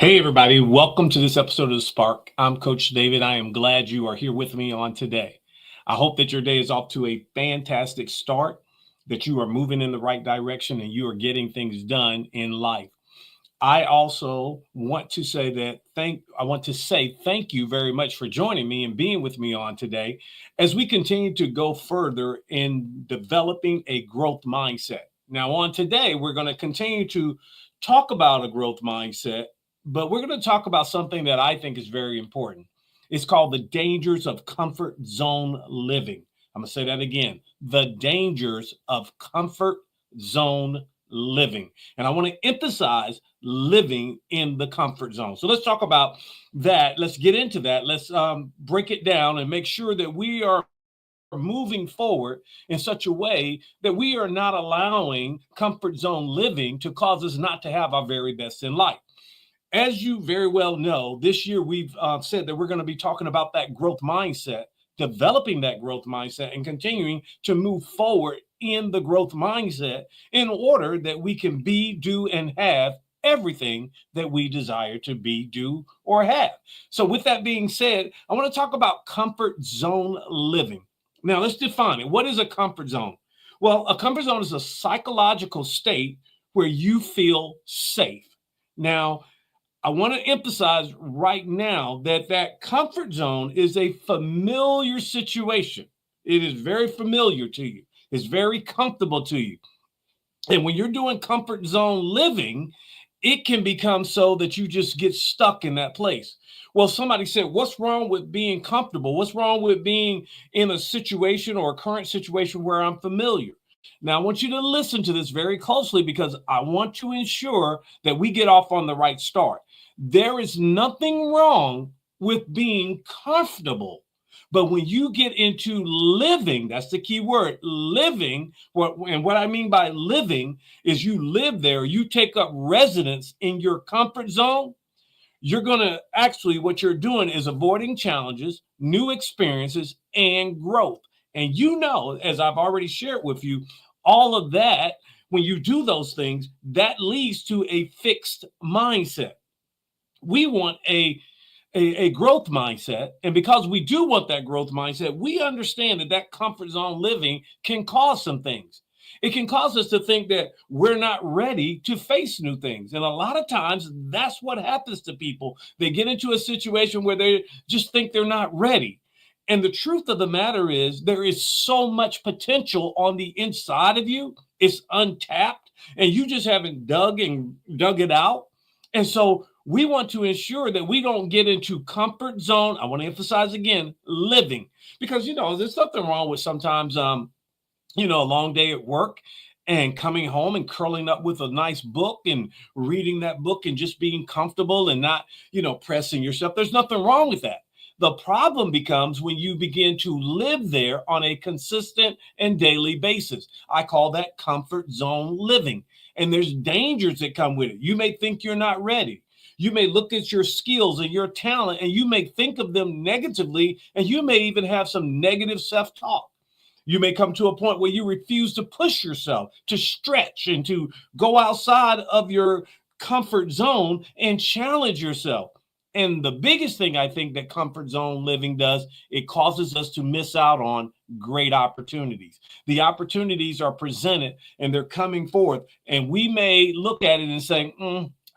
Hey, everybody. Welcome to this episode of The Spark. I'm Coach David. I am glad you are here with me on today. I hope that your day is off to a fantastic start, that you are moving in the right direction and you are getting things done in life. I also want to say thank you very much for joining me and being with me on today as we continue to go further in developing a growth mindset. Now, on today, we're going to continue to talk about a growth mindset, but we're going to talk about something that I think is very important. It's called the dangers of comfort zone living. I'm going to say that again, the dangers of comfort zone living. And I want to emphasize living in the comfort zone. So let's talk about that. Let's get into that. Let's break it down and make sure that we are moving forward in such a way that we are not allowing comfort zone living to cause us not to have our very best in life. As you very well know, this year we've said that we're going to be talking about that growth mindset, developing that growth mindset, and continuing to move forward in the growth mindset in order that we can be, do, and have everything that we desire to be, do, or have. So, with that being said, I want to talk about comfort zone living. Now, let's define it. What is a comfort zone? Well, a comfort zone is a psychological state where you feel safe. Now, I want to emphasize right now that that comfort zone is a familiar situation. It is very familiar to you. It's very comfortable to you. And when you're doing comfort zone living, it can become so that you just get stuck in that place. Well, somebody said, what's wrong with being comfortable? What's wrong with being in a situation or a current situation where I'm familiar? Now, I want you to listen to this very closely because I want to ensure that we get off on the right start. There is nothing wrong with being comfortable. But when you get into living, that's the key word, living. And what I mean by living is you live there, you take up residence in your comfort zone. You're going to actually, what you're doing is avoiding challenges, new experiences, and growth. And you know, as I've already shared with you, all of that, when you do those things, that leads to a fixed mindset. We want a growth mindset. And because we do want that growth mindset, we understand that that comfort zone living can cause some things. It can cause us to think that we're not ready to face new things. And a lot of times that's what happens to people. They get into a situation where they just think they're not ready. And the truth of the matter is there is so much potential on the inside of you. It's untapped and you just haven't dug it out. And so we want to ensure that we don't get into comfort zone. I want to emphasize again, living, because, there's nothing wrong with sometimes, a long day at work and coming home and curling up with a nice book and reading that book and just being comfortable and not, pressing yourself. There's nothing wrong with that. The problem becomes when you begin to live there on a consistent and daily basis. I call that comfort zone living. And there's dangers that come with it. You may think you're not ready. You may look at your skills and your talent and you may think of them negatively, and you may even have some negative self-talk. You may come to a point where you refuse to push yourself, to stretch and to go outside of your comfort zone and challenge yourself. And the biggest thing I think that comfort zone living does, it causes us to miss out on great opportunities. The opportunities are presented and they're coming forth. And we may look at it and say,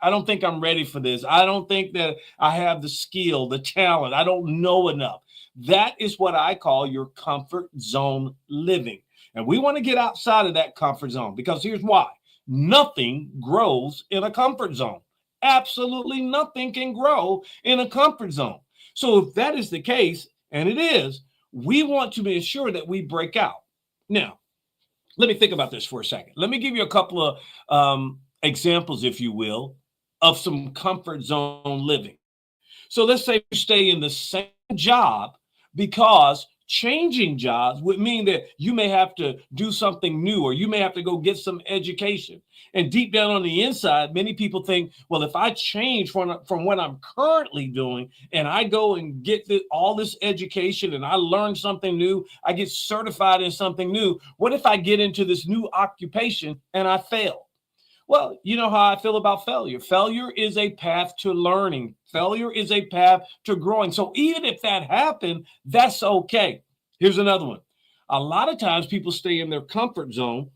I don't think I'm ready for this. I don't think that I have the skill, the talent. I don't know enough. That is what I call your comfort zone living. And we want to get outside of that comfort zone because here's why. Nothing grows in a comfort zone. Absolutely nothing can grow in a comfort zone. So if that is the case, and it is, we want to ensure that we break out. Now, let me think about this for a second. Let me give you a couple of examples, if you will, of some comfort zone living. So let's say you stay in the same job because changing jobs would mean that you may have to do something new or you may have to go get some education. And deep down on the inside, many people think, well, if I change from what I'm currently doing and I go and get all this education and I learn something new, I get certified in something new, what if I get into this new occupation and I fail? Well, you know how I feel about failure. Failure is a path to learning. Failure is a path to growing. So even if that happened, that's okay. Here's another one. A lot of times people stay in their comfort zone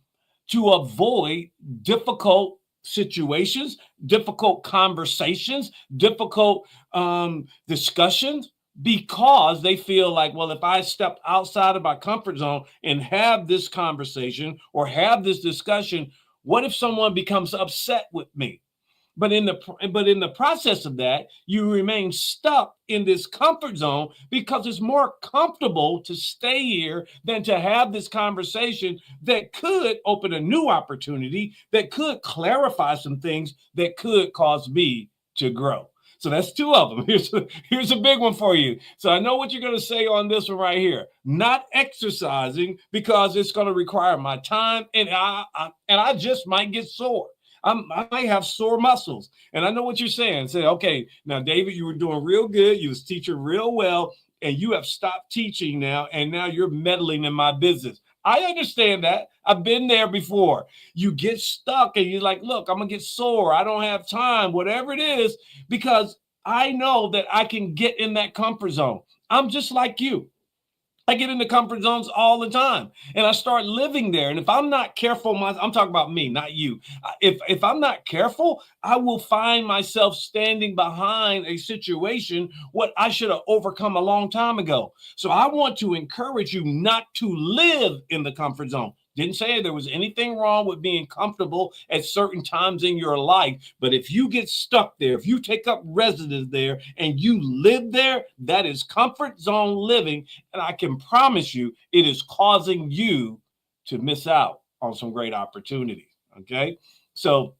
to avoid difficult situations, difficult conversations, difficult discussions, because they feel like, well, if I step outside of my comfort zone and have this conversation or have this discussion, what if someone becomes upset with me? But in the process of that, you remain stuck in this comfort zone because it's more comfortable to stay here than to have this conversation that could open a new opportunity, that could clarify some things that could cause me to grow. So that's two of them. Here's a big one for you. So I know what you're going to say on this one right here. Not exercising because it's going to require my time, and I just might get sore. I might have sore muscles. And I know what you're saying. Say, okay, now, David, you were doing real good. You was teaching real well, and you have stopped teaching now, and now you're meddling in my business. I understand that. I've been there before. You get stuck and you're like, look, I'm going to get sore. I don't have time, whatever it is, because I know that I can get in that comfort zone. I'm just like you. I get into comfort zones all the time, and I start living there. And if I'm not careful, I'm talking about me, not you. If I'm not careful, I will find myself standing behind a situation what I should have overcome a long time ago. So I want to encourage you not to live in the comfort zone. Didn't say there was anything wrong with being comfortable at certain times in your life. But if you get stuck there, if you take up residence there and you live there, that is comfort zone living. And I can promise you it is causing you to miss out on some great opportunities. Okay. So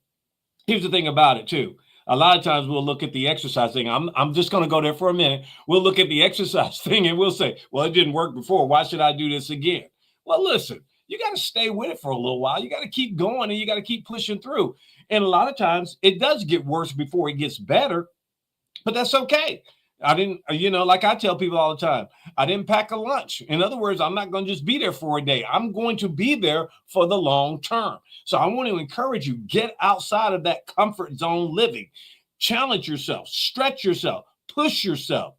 here's the thing about it too. A lot of times we'll look at the exercise thing. I'm just going to go there for a minute. We'll look at the exercise thing and we'll say, well, it didn't work before. Why should I do this again? Well, listen, you got to stay with it for a little while. You got to keep going and you got to keep pushing through. And a lot of times it does get worse before it gets better, but that's okay. I didn't, like I tell people all the time, I didn't pack a lunch. In other words, I'm not going to just be there for a day. I'm going to be there for the long term. So I want to encourage you, get outside of that comfort zone living, challenge yourself, stretch yourself, push yourself.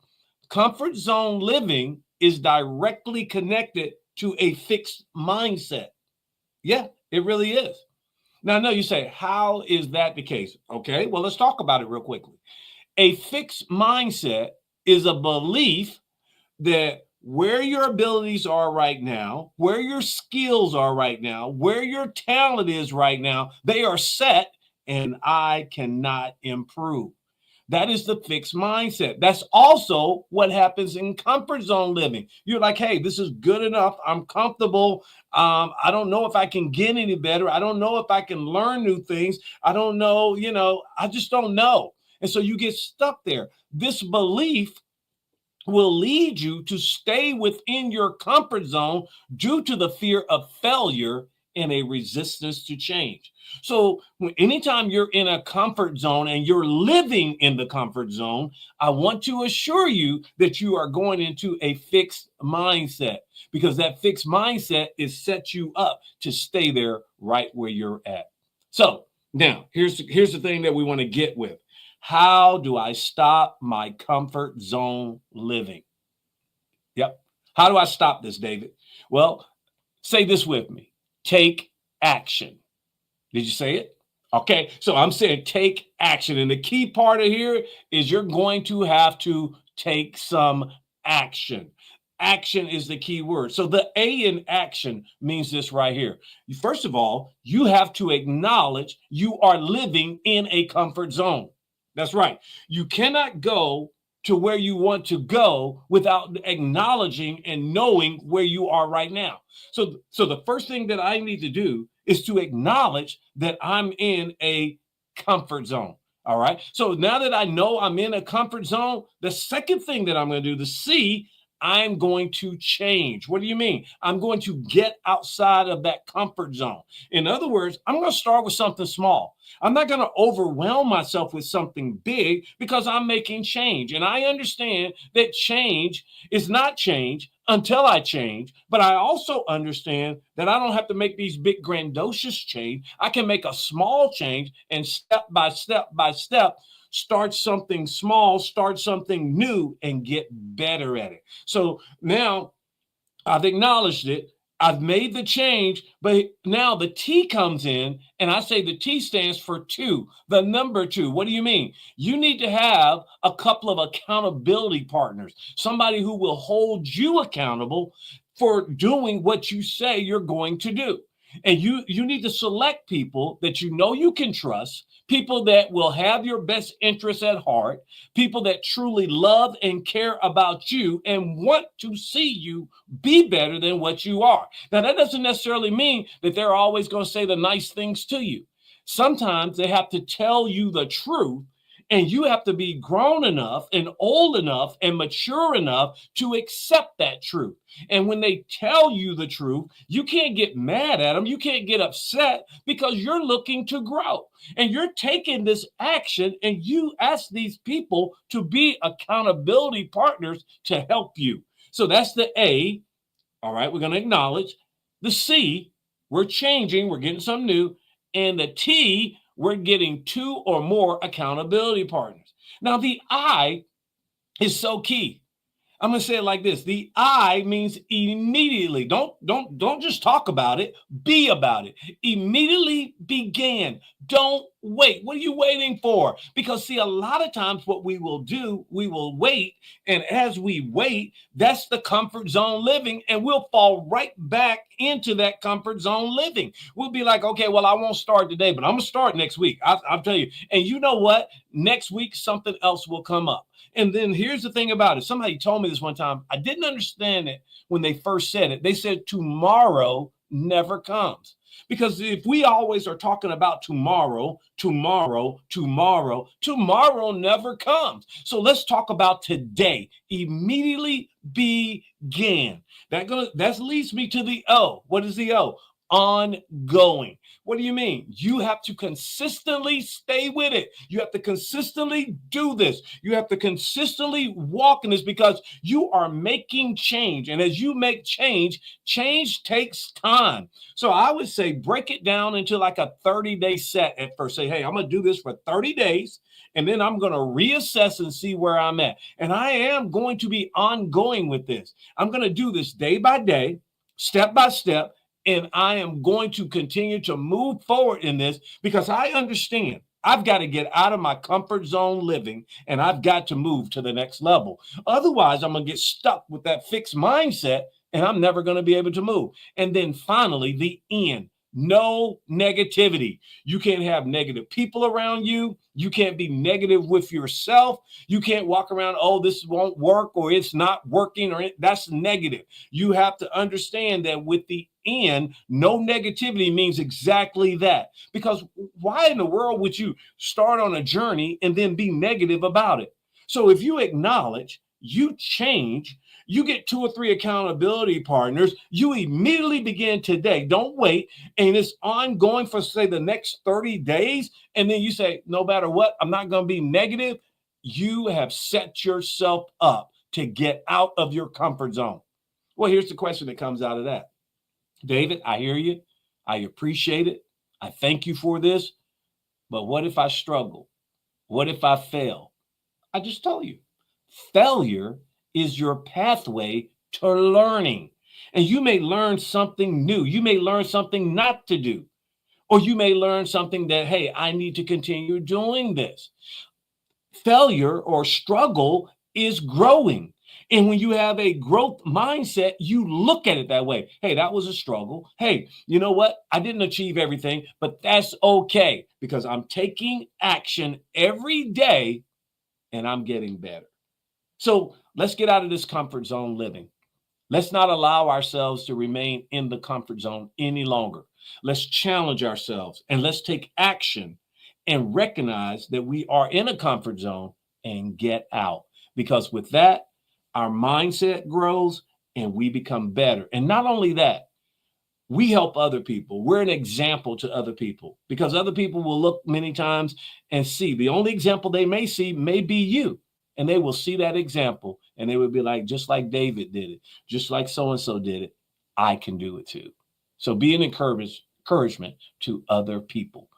Comfort zone living is directly connected to a fixed mindset. Yeah, it really is. Now, I know you say, how is that the case? Okay, well, let's talk about it real quickly. A fixed mindset is a belief that where your abilities are right now, where your skills are right now, where your talent is right now, they are set and I cannot improve. That is the fixed mindset. That's also what happens in comfort zone living. You're like, hey, this is good enough. I'm comfortable. I don't know if I can get any better. I don't know if I can learn new things. I don't know, I just don't know. And so you get stuck there. This belief will lead you to stay within your comfort zone due to the fear of failure and a resistance to change. So anytime you're in a comfort zone and you're living in the comfort zone, I want to assure you that you are going into a fixed mindset, because that fixed mindset is set you up to stay there right where you're at. So now here's the thing that we want to get with. How do I stop my comfort zone living? Yep. How do I stop this, David? Well, say this with me. Take action. Did you say it? Okay. So I'm saying take action. And the key part of here is you're going to have to take some action. Action is the key word. So the A in action means this right here. First of all, you have to acknowledge you are living in a comfort zone. That's right. You cannot go to where you want to go without acknowledging and knowing where you are right now. So the first thing that I need to do is to acknowledge that I'm in a comfort zone. All right. So now that I know I'm in a comfort zone, the second thing that I'm going to do, the C, I'm going to change. What do you mean? I'm going to get outside of that comfort zone. In other words, I'm going to start with something small. I'm not going to overwhelm myself with something big because I'm making change. And I understand that change is not change until I change. But I also understand that I don't have to make these big grandiose change. I can make a small change and step by step, start something small, start something new, and get better at it. So now I've acknowledged it. I've made the change, but now the T comes in, and I say the T stands for two, the number two. What do you mean? You need to have a couple of accountability partners, somebody who will hold you accountable for doing what you say you're going to do. And you need to select people that you know you can trust, people that will have your best interests at heart, people that truly love and care about you and want to see you be better than what you are. Now, that doesn't necessarily mean that they're always going to say the nice things to you. Sometimes they have to tell you the truth, and you have to be grown enough and old enough and mature enough to accept that truth. And when they tell you the truth, you can't get mad at them. You can't get upset because you're looking to grow and you're taking this action, and you ask these people to be accountability partners to help you. So that's the A. All right, we're going to acknowledge. The C, we're changing, we're getting something new. And the T, we're getting two or more accountability partners. Now, the I is so key. I'm going to say it like this. The I means immediately. Don't just talk about it. Be about it. Immediately begin. Don't wait. What are you waiting for? Because see, a lot of times what we will do, we will wait. And as we wait, that's the comfort zone living. And we'll fall right back into that comfort zone living. We'll be like, okay, well, I won't start today, but I'm going to start next week. I'll tell you. And you know what? Next week, something else will come up. And then here's the thing about it. Somebody told me this one time. I didn't understand it when they first said it. They said tomorrow never comes. Because if we always are talking about tomorrow never comes. So let's talk about today. Immediately begin. That leads me to the O. What is the O? Ongoing. What do you mean? You have to consistently stay with it. You have to consistently do this. You have to consistently walk in this because you are making change. And as you make change, change takes time. So I would say break it down into like a 30-day set at first. Say, hey, I'm going to do this for 30 days. And then I'm going to reassess and see where I'm at. And I am going to be ongoing with this. I'm going to do this day by day, step by step. And I am going to continue to move forward in this because I understand I've got to get out of my comfort zone living and I've got to move to the next level. Otherwise, I'm going to get stuck with that fixed mindset and I'm never going to be able to move. And then finally, the end. No negativity. You can't have negative people around you. You can't be negative with yourself. You can't walk around, oh, this won't work or it's not working or that's negative. You have to understand that with the end, no negativity means exactly that. Because why in the world would you start on a journey and then be negative about it? So if you acknowledge, you change, you get 2 or 3 accountability partners, you immediately begin today. Don't wait. And it's ongoing for, say, the next 30 days. And then you say, no matter what, I'm not going to be negative. You have set yourself up to get out of your comfort zone. Well, here's the question that comes out of that. David, I hear you. I appreciate it. I thank you for this. But what if I struggle? What if I fail? I just told you. Failure is your pathway to learning. And you may learn something new. You may learn something not to do. Or you may learn something that, hey, I need to continue doing this. Failure or struggle is growing. And when you have a growth mindset, you look at it that way. Hey, that was a struggle. Hey, you know what? I didn't achieve everything, but that's okay because I'm taking action every day and I'm getting better. So let's get out of this comfort zone living. Let's not allow ourselves to remain in the comfort zone any longer. Let's challenge ourselves and let's take action and recognize that we are in a comfort zone and get out. Because with that, our mindset grows, and we become better. And not only that, we help other people. We're an example to other people, because other people will look many times and see the only example they may see may be you. And they will see that example and they would be like, just like David did it, just like so-and-so did it, I can do it too. So be an encouragement to other people.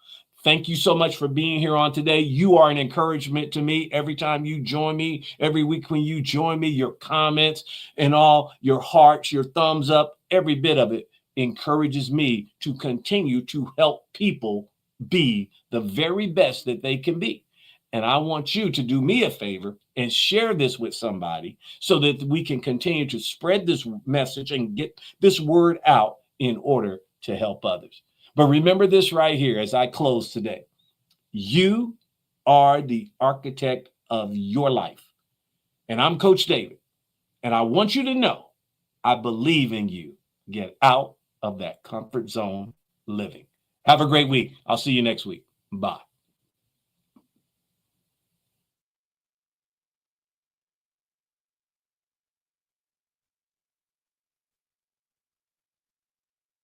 Thank you so much for being here on today. You are an encouragement to me every time you join me, every week when you join me, your comments and all, your hearts, your thumbs up, every bit of it encourages me to continue to help people be the very best that they can be. And I want you to do me a favor and share this with somebody so that we can continue to spread this message and get this word out in order to help others. But remember this right here as I close today. You are the architect of your life. And I'm Coach David. And I want you to know I believe in you. Get out of that comfort zone living. Have a great week. I'll see you next week. Bye.